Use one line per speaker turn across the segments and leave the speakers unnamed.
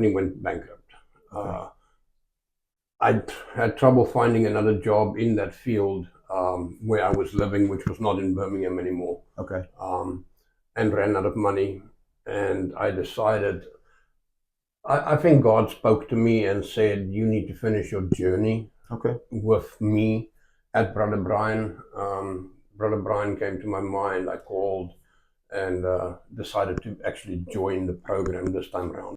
He went bankrupt.
Okay.
I had trouble finding another job in that field where I was living, which was not in Birmingham anymore,
Okay.
and ran out of money. And I decided, I think God spoke to me and said, you need to finish your journey
Okay.
with me at Brother Brian. Brother Brian came to my mind. I called and decided to actually join the program this time around.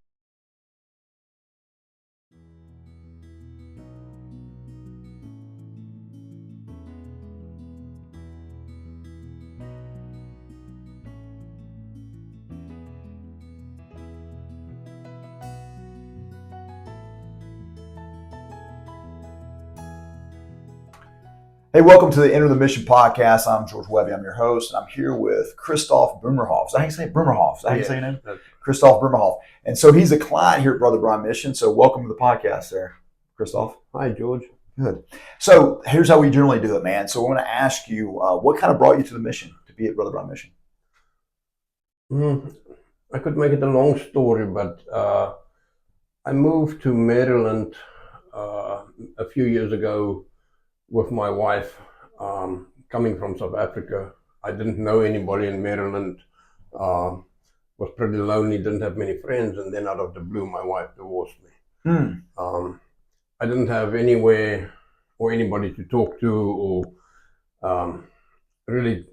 Hey, welcome to the Enter the Mission podcast. I'm George Webby. I'm your host, and I'm here with Christof Brummerhoff. Is that how you say it? Brummerhoff. Is that how you say your name? Christof Brummerhoff. And so he's a client here at Brother Brian Mission. So welcome to the podcast there, Christof.
Hi, George.
Good. So here's how we generally do it, man. So I want to ask you, what kind of brought you to the mission, to be at Brother Brian Mission?
I could make it a long story, but I moved to Maryland a few years ago with my wife, coming from South Africa. I didn't know anybody in Maryland, was pretty lonely, didn't have many friends, and then out of the blue, my wife divorced me. I didn't have anywhere or anybody to talk to, or really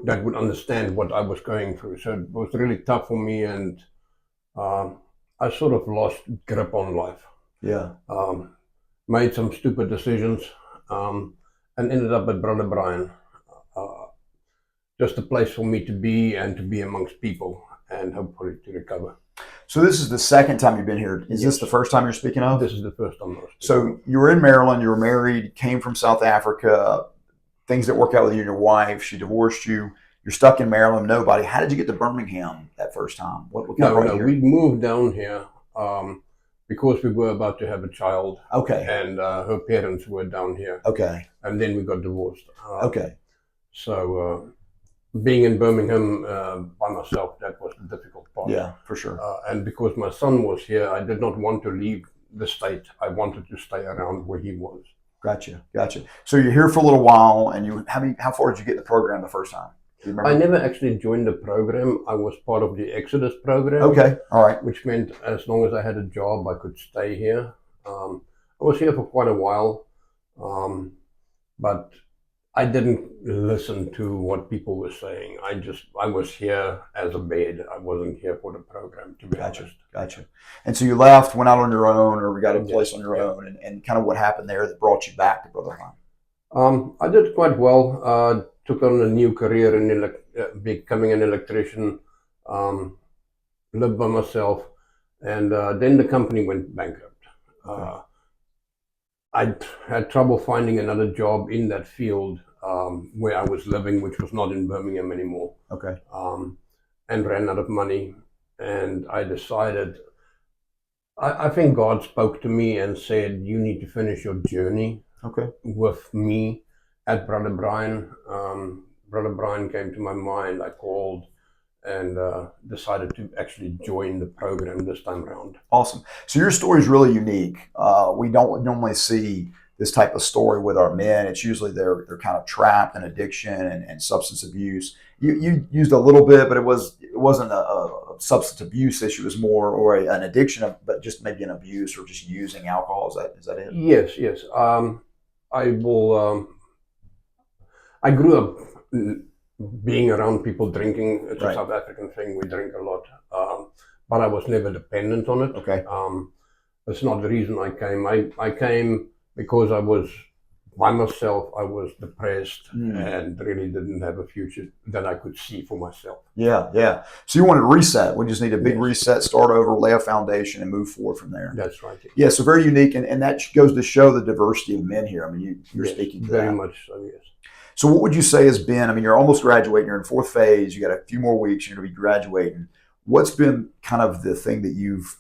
that would understand what I was going through. So it was really tough for me, and I sort of lost grip on life.
Yeah.
Made some stupid decisions, and ended up at Brother Brian. Just a place for me to be and to be amongst people and hopefully to recover.
So this is the second time you've been here. Is this the first time you're speaking of?
This is the first time.
So you were in Maryland, you were married, came from South Africa, things didn't work out with you and your wife, she divorced you, you're stuck in Maryland, nobody. How did you get to Birmingham that first time? What kind of
we moved down here because we were about to have a child.
Okay.
And her parents were down here.
Okay.
And then we got divorced.
Okay.
So being in Birmingham by myself, that was the difficult part.
Yeah, for sure.
And because my son was here, I did not want to leave the state. I wanted to stay around where he was.
Gotcha. So you're here for a little while, and how far did you get in the program the first time? Do you remember?
I never actually joined the program. I was part of the Exodus program.
Okay, all right.
Which meant as long as I had a job, I could stay here. I was here for quite a while, but I didn't listen to what people were saying. I was here as a bed. I wasn't here for the program, to be honest.
Gotcha. And so you left, went out on your own, or we got a place on your own, and kind of what happened there that brought you back to Brother Brian?
I did quite well. Took on a new career in becoming an electrician. Lived by myself, and then the company went bankrupt.
Okay.
I had trouble finding another job in that field where I was living, which was not in Birmingham anymore.
Okay.
And ran out of money, and I decided, I think God spoke to me and said, you need to finish your journey with me at Brother Brian. Brother Brian came to my mind. I called and decided to actually join the program this time around.
Awesome. So your story is really unique. We don't normally see this type of story with our men. It's usually they're kind of trapped in addiction and substance abuse. You used a little bit, but it wasn't a substance abuse issue. It was more or an addiction, but just maybe an abuse or just using alcohol. Is that it?
Yes. I grew up being around people drinking. It's a South African thing. We drink a lot, but I was never dependent on it.
Okay.
That's not the reason I came. I came because I was by myself. I was depressed and really didn't have a future that I could see for myself.
Yeah. So you wanted to reset. We just need a big reset, start over, lay a foundation, and move forward from there.
That's right.
Yeah, so very unique, and that goes to show the diversity of men here. I mean, you're speaking to
very
that.
much so, yes.
So what would you say has been, I mean, you're almost graduating, you're in fourth phase, you got a few more weeks, you're going to be graduating. What's been kind of the thing that you've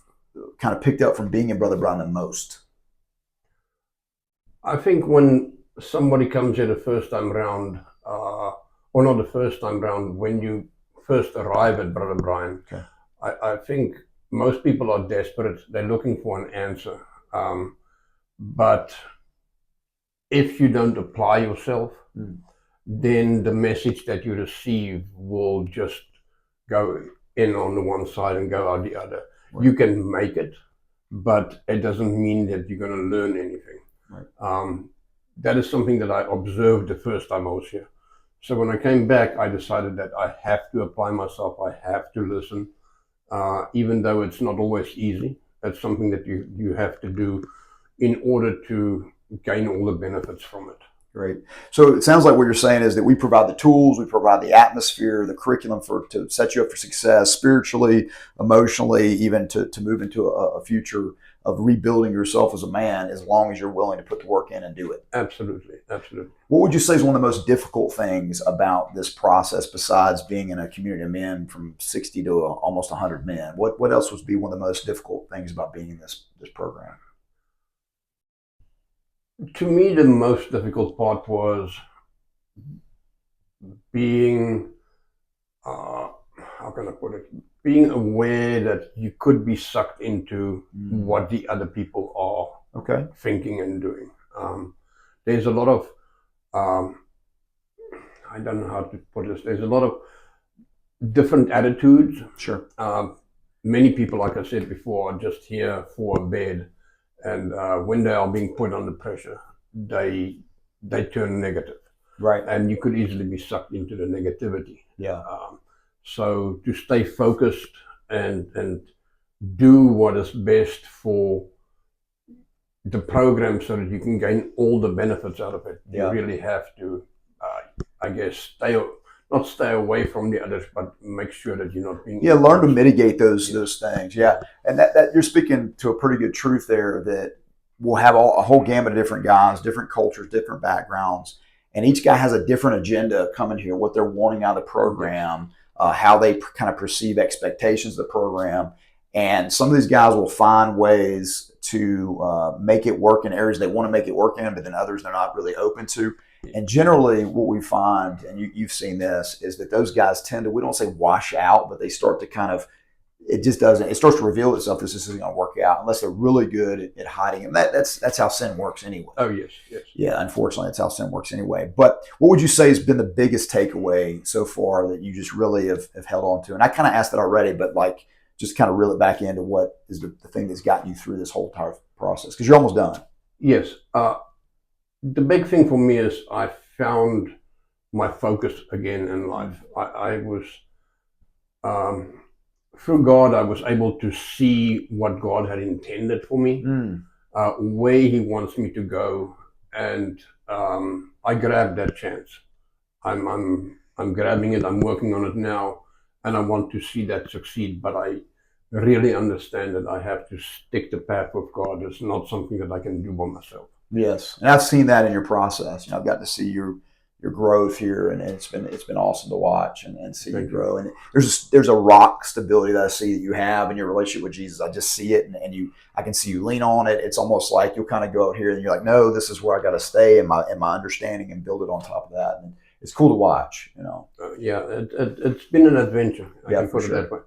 kind of picked up from being in Brother Brian the most?
I think when somebody comes here the first time round, or not the first time round, when you first arrive at Brother Brian, I think most people are desperate. They're looking for an answer. But if you don't apply yourself, then the message that you receive will just go in on the one side and go out the other. Right. You can make it, but it doesn't mean that you're going to learn anything. Right. That is something that I observed the first time I was here. So when I came back, I decided that I have to apply myself. I have to listen, even though it's not always easy. That's something that you have to do in order to gain all the benefits from it.
Great. So it sounds like what you're saying is that we provide the tools, we provide the atmosphere, the curriculum to set you up for success spiritually, emotionally, even to move into a future of rebuilding yourself as a man, as long as you're willing to put the work in and do it.
Absolutely. Absolutely.
What would you say is one of the most difficult things about this process, besides being in a community of men from 60 to almost 100 men? What else would be one of the most difficult things about being in this program?
To me, the most difficult part was being, how can I put it, being aware that you could be sucked into what the other people are thinking and doing. There's a lot of, I don't know how to put this, there's a lot of different attitudes.
Sure.
Many people, like I said before, are just here for a bed. And when they are being put under pressure, they turn negative.
Right.
And you could easily be sucked into the negativity.
Yeah.
So to stay focused and do what is best for the program so that you can gain all the benefits out of it, you really have to, I guess, not stay away from the others, but make sure that you're not being...
Yeah, learn to mitigate those things. Yeah, and that you're speaking to a pretty good truth there, that we'll have a whole gamut of different guys, different cultures, different backgrounds, and each guy has a different agenda coming here, what they're wanting out of the program, how they kind of perceive expectations of the program. And some of these guys will find ways to make it work in areas they want to make it work in, but then others they're not really open to. And generally what we find, and you've seen this, is that those guys tend to, we don't say wash out, but they start to kind of, it starts to reveal itself that this isn't going to work out unless they're really good at hiding. And that's how sin works anyway.
Oh, yes.
Yeah, unfortunately, that's how sin works anyway. But what would you say has been the biggest takeaway so far that you just really have held on to? And I kind of asked that already, but like, just kind of reel it back into what is the thing that's gotten you through this whole entire process, because you're almost done.
Yes. The big thing for me is I found my focus again in life. I was, through God, I was able to see what God had intended for me, where He wants me to go, and I grabbed that chance. I'm grabbing it. I'm working on it now, and I want to see that succeed. But I really understand that I have to stick the path with God. It's not something that I can do by myself.
Yes, and I've seen that in your process. I've got to see your growth here, and it's been awesome to watch and see you grow. And there's a rock stability that I see that you have in your relationship with Jesus. I just see it, and I can see you lean on it. It's almost like you'll kind of go out here and you're like, no, this is where I got to stay in my understanding and build it on top of that. And it's cool to watch,
it's been an adventure. I can put it that way.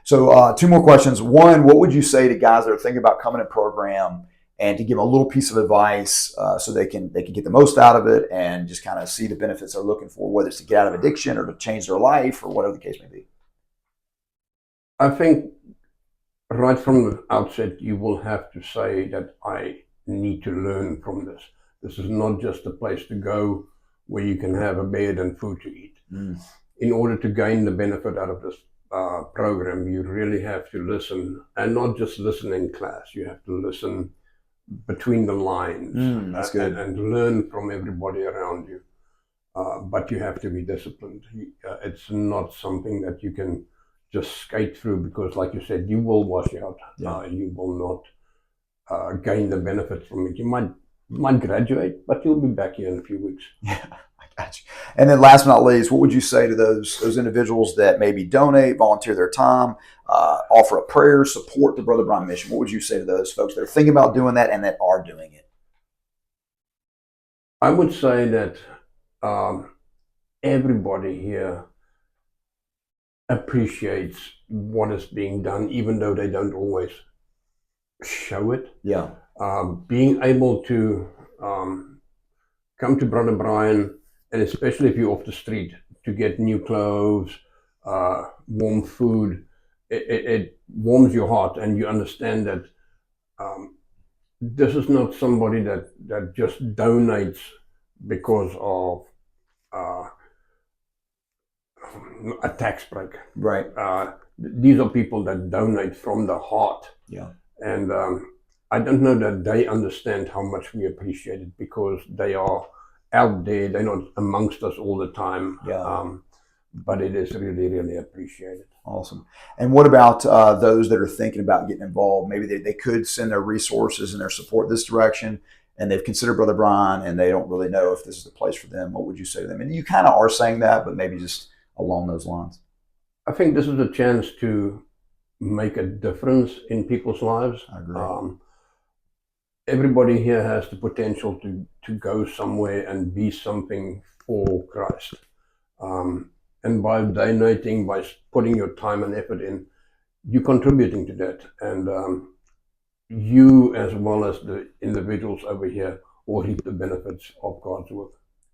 So 2 more questions. One, what would you say to guys that are thinking about coming to program, and to give them a little piece of advice so they can get the most out of it and just kind of see the benefits they're looking for, whether it's to get out of addiction or to change their life or whatever the case may be?
I think right from the outset, you will have to say that I need to learn from this. This is not just a place to go where you can have a bed and food to eat. In order to gain the benefit out of this program, you really have to listen, and not just listen in class. You have to listen between the lines and learn from everybody around you. But you have to be disciplined. It's not something that you can just skate through, because like you said, you will wash out. You will not gain the benefits from it. You might graduate, but you'll be back here in a few weeks.
Yeah, I got you. And then last but not least, what would you say to those individuals that maybe donate, volunteer their time, offer a prayer, support the Brother Brian mission? What would you say to those folks that are thinking about doing that and that are doing it?
I would say that everybody here, appreciates what is being done, even though they don't always show it.
Yeah.
Being able to come to Brother Brian, and especially if you're off the street, to get new clothes, warm food, it warms your heart, and you understand that this is not somebody that just donates because of a tax break.
Right.
These are people that donate from the heart.
Yeah.
And I don't know that they understand how much we appreciate it, because they are out there. They're not amongst us all the time.
Yeah.
But it is really, really appreciated.
Awesome. And what about those that are thinking about getting involved? Maybe they could send their resources and their support this direction, and they've considered Brother Brian, and they don't really know if this is the place for them. What would you say to them? And you kind of are saying that, but maybe just along those lines.
I think this is a chance to make a difference in people's lives.
I agree.
Everybody here has the potential to go somewhere and be something for Christ. And by donating, by putting your time and effort in, you're contributing to that. And you, as well as the individuals over here, will reap the benefits of God's work.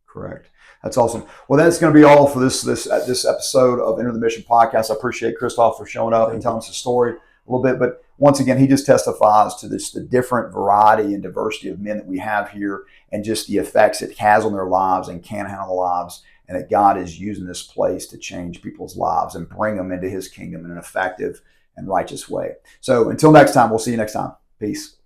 Correct. That's awesome. Well, that's going to be all for this episode of Enter the Mission podcast. I appreciate Christof for showing up and telling us his story a little bit. But once again, he just testifies to the different variety and diversity of men that we have here, and just the effects it has on their lives and can have on their lives, and that God is using this place to change people's lives and bring them into his kingdom in an effective and righteous way. So until next time, we'll see you next time. Peace.